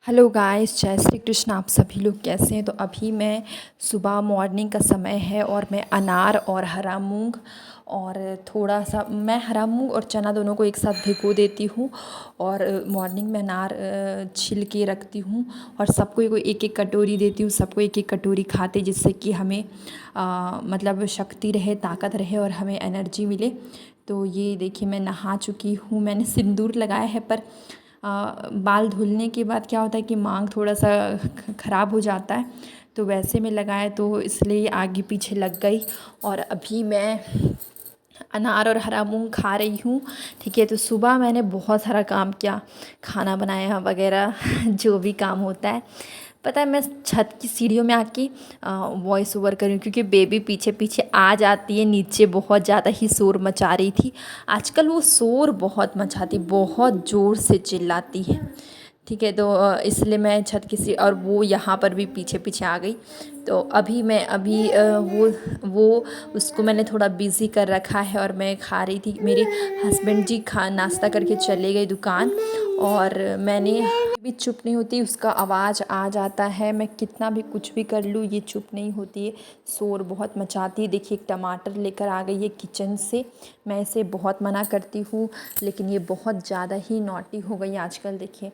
Hello guys, जय श्री कृष्ण। आप सभी लोग कैसे हैं? तो अभी मैं सुबह मॉर्निंग का समय है और मैं अनार और हरा मूंग और थोड़ा सा मैं हरा मूंग और चना दोनों को एक साथ भिगो देती हूँ और मॉर्निंग में अनार छील के रखती हूँ और सबको एक एक कटोरी देती हूँ। सबको एक एक कटोरी खाते, जिससे कि हमें मतलब शक्ति रहे, ताकत रहे और हमें एनर्जी मिले। तो ये देखिए, मैं नहा चुकी हूँ। मैंने सिंदूर लगाया है, पर बाल धुलने के बाद क्या होता है कि मांग थोड़ा सा ख़राब हो जाता है, तो वैसे में लगाया तो इसलिए आगे पीछे लग गई। और अभी मैं अनार और हरा मूंग खा रही हूँ। ठीक है, तो सुबह मैंने बहुत सारा काम किया, खाना बनाया वगैरह जो भी काम होता है। पता है, मैं छत की सीढ़ियों में आके वॉइस ओवर कर रही हूँ, क्योंकि बेबी पीछे पीछे आ जाती है। नीचे बहुत ज़्यादा ही शोर मचा रही थी। आजकल वो शोर बहुत मचाती, बहुत ज़ोर से चिल्लाती है। ठीक है, तो इसलिए मैं छत की सी और वो यहाँ पर भी पीछे पीछे आ गई। तो अभी वो उसको मैंने थोड़ा बिज़ी कर रखा है और मैं खा रही थी। मेरे हस्बैंड जी खा नाश्ता करके चले गए दुकान, और मैंने भी चुप नहीं होती, उसका आवाज़ आ जाता है। मैं कितना भी कुछ भी कर लूँ, ये चुप नहीं होती है, शोर बहुत मचाती है। देखिए, एक टमाटर लेकर आ गई है किचन से। मैं इसे बहुत मना करती हूँ, लेकिन ये बहुत ज़्यादा ही नॉटी हो गई आजकल, देखिए।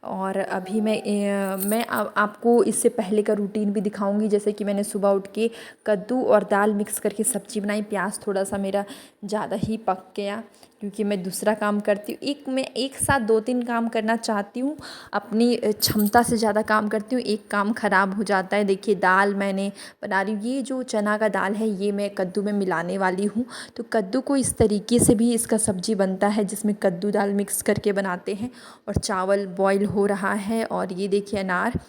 और अभी मैं आपको इससे पहले का रूटीन भी दिखाऊंगी। जैसे कि मैंने सुबह उठ के कद्दू और दाल मिक्स करके सब्ज़ी बनाई। प्याज थोड़ा सा मेरा ज़्यादा ही पक गया, क्योंकि मैं दूसरा काम करती हूँ। मैं एक साथ दो तीन काम करना चाहती हूँ, अपनी क्षमता से ज़्यादा काम करती हूँ, एक काम ख़राब हो जाता है। देखिए, दाल मैंने बना रही हूँ। ये जो चना का दाल है, ये मैं कद्दू में मिलाने वाली हूँ। तो कद्दू को इस तरीके से भी इसका सब्ज़ी बनता है, जिसमें कद्दू दाल मिक्स करके बनाते हैं। और चावल बॉईल हो रहा है। और ये देखिए, अनार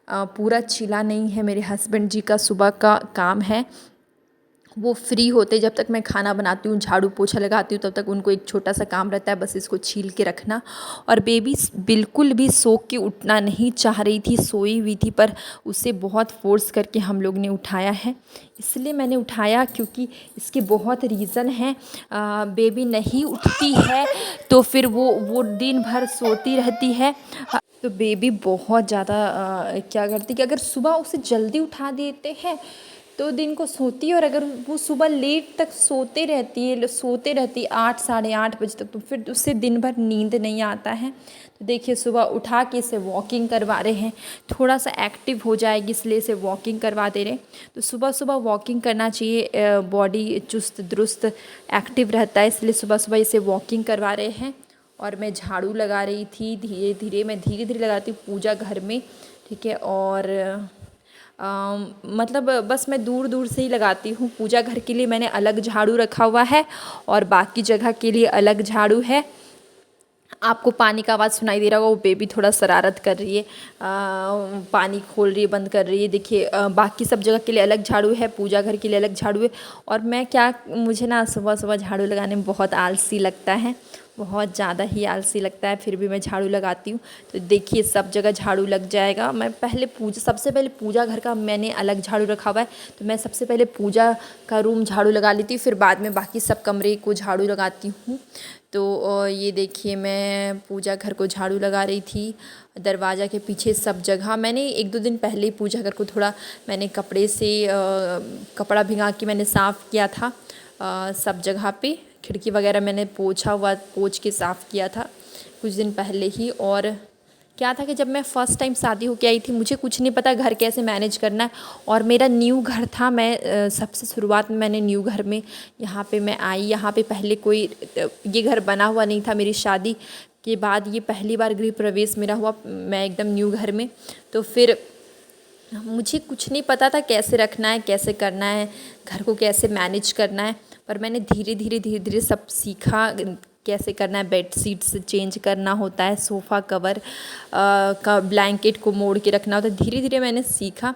पूरा छिला नहीं है। मेरे हस्बैंड जी का सुबह का काम है, वो फ्री होते जब तक मैं खाना बनाती हूँ, झाड़ू पोछा लगाती हूँ, तब तक उनको एक छोटा सा काम रहता है, बस इसको छील के रखना। और बेबी बिल्कुल भी सो के उठना नहीं चाह रही थी, सोई हुई थी, पर उसे बहुत फोर्स करके हम लोग ने उठाया है। इसलिए मैंने उठाया क्योंकि इसके बहुत रीज़न हैं। बेबी नहीं उठती है तो फिर वो दिन भर सोती रहती है। तो बेबी बहुत ज़्यादा क्या करती कि अगर सुबह उसे जल्दी उठा देते हैं तो दिन को सोती है, और अगर वो सुबह लेट तक सोते रहती 8 साढ़े 8 बजे तक, तो फिर उससे दिन भर नींद नहीं आता है। तो देखिए, सुबह उठा के इसे वॉकिंग करवा रहे हैं, थोड़ा सा एक्टिव हो जाएगी, इसलिए इसे वॉकिंग करवा दे रहे हैं। तो सुबह सुबह वॉकिंग करना चाहिए, बॉडी चुस्त दुरुस्त एक्टिव रहता है, इसलिए सुबह सुबह इसे वॉकिंग करवा रहे हैं। और मैं झाड़ू लगा रही थी, धीरे धीरे लगाती हूँ पूजा घर में। ठीक है, और मतलब बस मैं दूर दूर से ही लगाती हूँ। पूजा घर के लिए मैंने अलग झाड़ू रखा हुआ है और बाकी जगह के लिए अलग झाड़ू है। आपको पानी का आवाज़ सुनाई दे रहा होगा, वो बेबी थोड़ा शरारत कर रही है, पानी खोल रही है, बंद कर रही है। देखिए, बाकी सब जगह के लिए अलग झाड़ू है, पूजा घर के लिए अलग झाड़ू है। और मुझे ना सुबह सुबह झाड़ू लगाने में बहुत आलसी लगता है, बहुत ज़्यादा ही आलसी लगता है, फिर भी मैं झाड़ू लगाती हूँ। तो देखिए, सब जगह झाड़ू लग जाएगा। मैं सबसे पहले पूजा घर का मैंने अलग झाड़ू रखा हुआ है, तो मैं सबसे पहले पूजा का रूम झाड़ू लगा लेती हूँ, फिर बाद में बाकी सब कमरे को झाड़ू लगाती हूँ। तो ये देखिए, मैं पूजा घर को झाड़ू लगा रही थी, दरवाज़ा के पीछे सब जगह। मैंने एक दो दिन पहले ही पूजा घर को थोड़ा मैंने कपड़े से कपड़ा भिगा के मैंने साफ़ किया था, सब जगह पे खिड़की वगैरह मैंने पोंछ के साफ़ किया था कुछ दिन पहले ही। और क्या था कि जब मैं फ़र्स्ट टाइम शादी होके आई थी, मुझे कुछ नहीं पता घर कैसे मैनेज करना है, और मेरा न्यू घर था। मैं सबसे शुरुआत में मैंने न्यू घर में यहाँ पे मैं आई। यहाँ पे पहले कोई ये घर बना हुआ नहीं था। मेरी शादी के बाद ये पहली बार गृह प्रवेश मेरा हुआ, मैं एकदम न्यू घर में। तो फिर मुझे कुछ नहीं पता था कैसे रखना है, कैसे करना है, घर को कैसे मैनेज करना है, पर मैंने धीरे धीरे सब सीखा। कैसे करना है, बेड शीट्स चेंज करना होता है, सोफ़ा कवर का ब्लैंकेट को मोड़ के रखना होता है। धीरे धीरे मैंने सीखा।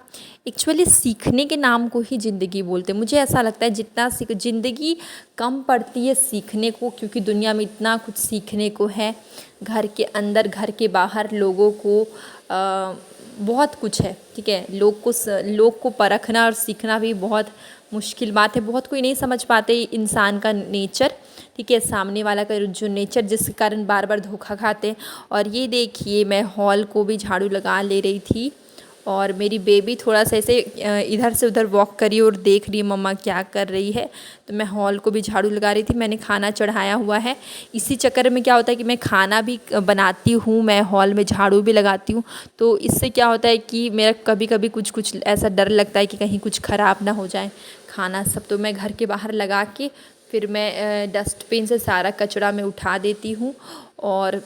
एक्चुअली सीखने के नाम को ही ज़िंदगी बोलते हैं। मुझे ऐसा लगता है जितना ज़िंदगी कम पड़ती है सीखने को, क्योंकि दुनिया में इतना कुछ सीखने को है। घर के अंदर, घर के बाहर लोगों को बहुत कुछ है। ठीक है, लोग को परखना और सीखना भी बहुत मुश्किल बात है। बहुत कोई नहीं समझ पाते इंसान का नेचर। ठीक है, सामने वाला का जो नेचर जिसके कारण बार बार धोखा खाते हैं। और ये देखिए मैं हॉल को भी झाड़ू लगा ले रही थी और मेरी बेबी थोड़ा सा ऐसे इधर से उधर वॉक करी और देख रही है मम्मा क्या कर रही है। तो मैं हॉल को भी झाड़ू लगा रही थी। मैंने खाना चढ़ाया हुआ है। इसी चक्कर में क्या होता है कि मैं खाना भी बनाती हूँ, मैं हॉल में झाड़ू भी लगाती हूँ। तो इससे क्या होता है कि मेरा कभी कभी कुछ कुछ ऐसा डर लगता है कि कहीं कुछ ख़राब ना हो जाए खाना सब। तो मैं घर के बाहर लगा के फिर मैं डस्टबिन से सारा कचरा मैं उठा देती हूँ। और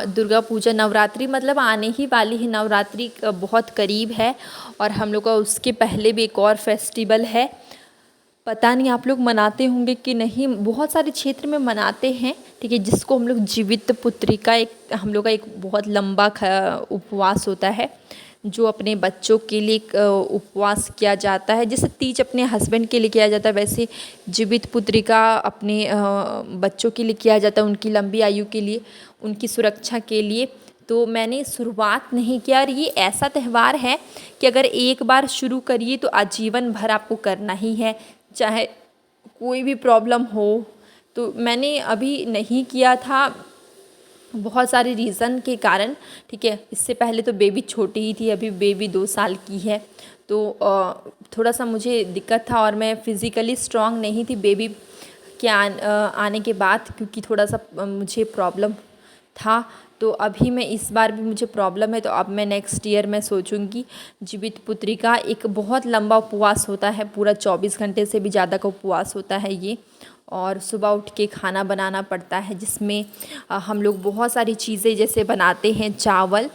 दुर्गा पूजा नवरात्रि मतलब आने ही वाली है, नवरात्रि बहुत करीब है। और हम लोग का उसके पहले भी एक और फेस्टिवल है, पता नहीं आप लोग मनाते होंगे कि नहीं। बहुत सारे क्षेत्र में मनाते हैं, ठीक है, जिसको हम लोग जीवित पुत्री का एक हम लोग का एक बहुत लंबा उपवास होता है जो अपने बच्चों के लिए उपवास किया जाता है। जैसे तीज अपने हस्बैंड के लिए किया जाता है, वैसे जीवित पुत्री का अपने बच्चों के लिए किया जाता है, उनकी लंबी आयु के लिए, उनकी सुरक्षा के लिए। तो मैंने शुरुआत नहीं किया। और ये ऐसा त्यौहार है कि अगर एक बार शुरू करिए तो आजीवन भर आपको करना ही है, चाहे कोई भी प्रॉब्लम हो। तो मैंने अभी नहीं किया था बहुत सारे रीज़न के कारण, ठीक है। इससे पहले तो बेबी छोटी ही थी, अभी बेबी 2 साल की है। तो थोड़ा सा मुझे दिक्कत था और मैं फ़िज़िकली स्ट्रांग नहीं थी बेबी के आने के बाद, क्योंकि थोड़ा सा मुझे प्रॉब्लम था। तो अभी मैं इस बार भी मुझे प्रॉब्लम है, तो अब मैं नेक्स्ट ईयर मैं सोचूंगी। जीवित पुत्री का एक बहुत लंबा उपवास होता है, पूरा 24 घंटे से भी ज़्यादा का उपवास होता है ये। और सुबह उठ के खाना बनाना पड़ता है, जिसमें हम लोग बहुत सारी चीज़ें जैसे बनाते हैं, चावल,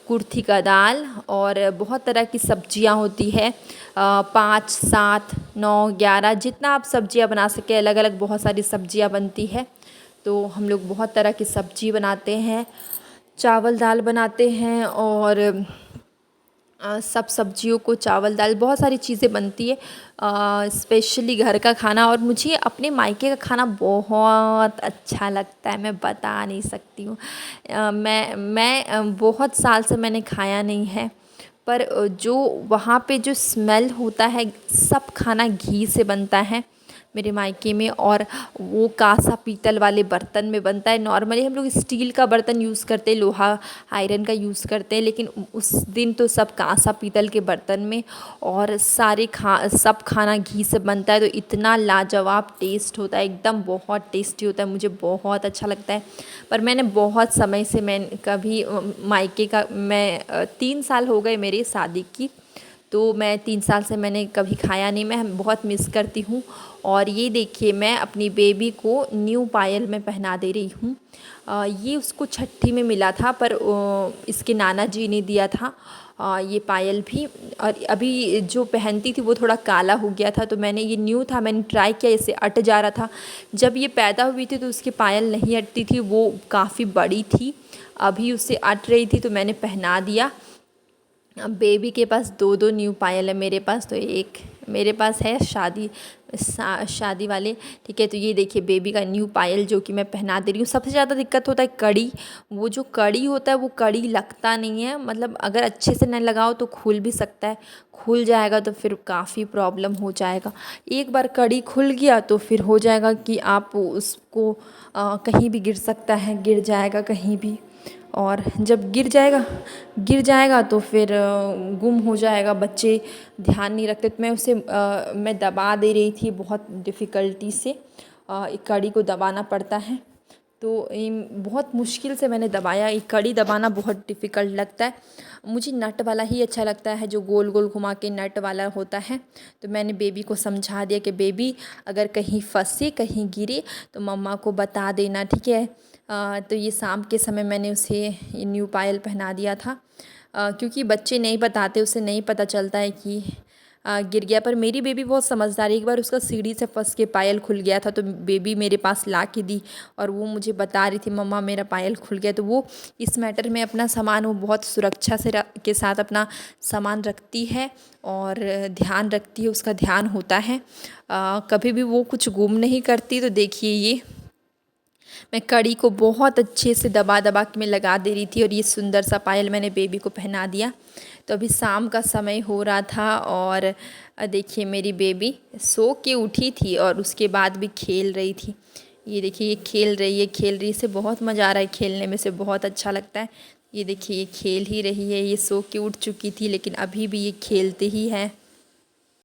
कुर्थी का दाल और बहुत तरह की सब्जियां होती है। 5 7 9 11 जितना आप सब्जियां बना सके, अलग अलग बहुत सारी सब्जियां बनती है। तो हम लोग बहुत तरह की सब्जी बनाते हैं, चावल दाल बनाते हैं और सब सब्जियों को चावल दाल बहुत सारी चीज़ें बनती है। स्पेशली घर का खाना, और मुझे अपने मायके का खाना बहुत अच्छा लगता है, मैं बता नहीं सकती हूँ। मैं बहुत साल से मैंने खाया नहीं है, पर जो वहाँ पे जो स्मेल होता है, सब खाना घी से बनता है मेरे मायके में। और वो कांसा पीतल वाले बर्तन में बनता है। नॉर्मली हम लोग स्टील का बर्तन यूज़ करते हैं, लोहा आयरन का यूज़ करते हैं, लेकिन उस दिन तो सब कांसा पीतल के बर्तन में। और सब खाना घी से बनता है, तो इतना लाजवाब टेस्ट होता है, एकदम बहुत टेस्टी होता है, मुझे बहुत अच्छा लगता है। पर मैंने बहुत समय से मैं कभी मायके का, मैं 3 साल हो गए मेरी शादी की, तो मैं 3 साल से मैंने कभी खाया नहीं, मैं बहुत मिस करती हूँ। और ये देखिए मैं अपनी बेबी को न्यू पायल में पहना दे रही हूँ। ये उसको छठी में मिला था, पर इसके नाना जी ने दिया था ये पायल भी। और अभी जो पहनती थी वो थोड़ा काला हो गया था, तो मैंने, ये न्यू था, मैंने ट्राई किया, इसे अट जा रहा था। जब ये पैदा हुई थी तो उसकी पायल नहीं अटती थी, वो काफ़ी बड़ी थी, अभी उसे अट रही थी, तो मैंने पहना दिया। अब बेबी के पास 2 न्यू पायल है, मेरे पास तो एक मेरे पास है शादी वाले, ठीक है। तो ये देखिए बेबी का न्यू पायल जो कि मैं पहना दे रही हूँ। सबसे ज़्यादा दिक्कत होता है कड़ी, वो जो कड़ी होता है वो कड़ी लगता नहीं है, मतलब अगर अच्छे से नहीं लगाओ तो खुल भी सकता है, खुल जाएगा तो फिर काफ़ी प्रॉब्लम हो जाएगा। एक बार कड़ी खुल गया तो फिर हो जाएगा कि आप उसको कहीं भी गिर सकता है, गिर जाएगा कहीं भी। और जब गिर जाएगा तो फिर गुम हो जाएगा, बच्चे ध्यान नहीं रखते। तो मैं दबा दे रही थी बहुत डिफ़िकल्टी से, एक कड़ी को दबाना पड़ता है, तो बहुत मुश्किल से मैंने दबाया। एक कड़ी दबाना बहुत डिफ़िकल्ट लगता है, मुझे नट वाला ही अच्छा लगता है, जो गोल गोल घुमा के नट वाला होता है। तो मैंने बेबी को समझा दिया कि बेबी अगर कहीं फंसे, कहीं गिरे तो मम्मा को बता देना, ठीक है। तो ये शाम के समय मैंने उसे ये न्यू पायल पहना दिया था, क्योंकि बच्चे नहीं बताते, उसे नहीं पता चलता है कि गिर गया। पर मेरी बेबी बहुत समझदार है, एक बार उसका सीढ़ी से फंस के पायल खुल गया था, तो बेबी मेरे पास ला के दी और वो मुझे बता रही थी मम्मा मेरा पायल खुल गया। तो वो इस मैटर में अपना सामान वो बहुत सुरक्षा से के साथ अपना सामान रखती है और ध्यान रखती है, उसका ध्यान होता है, कभी भी वो कुछ गुम नहीं करती। तो देखिए ये मैं कड़ी को बहुत अच्छे से दबा दबा के मैं लगा दे रही थी और ये सुंदर सा पायल मैंने बेबी को पहना दिया। तो अभी शाम का समय हो रहा था और देखिए मेरी बेबी सो के उठी थी और उसके बाद भी खेल रही थी। ये देखिए ये खेल रही है, खेल रही है, इसे बहुत मज़ा आ रहा है खेलने में, से बहुत अच्छा लगता है। ये देखिए ये खेल ही रही है, ये सो के उठ चुकी थी लेकिन अभी भी ये खेलते ही है।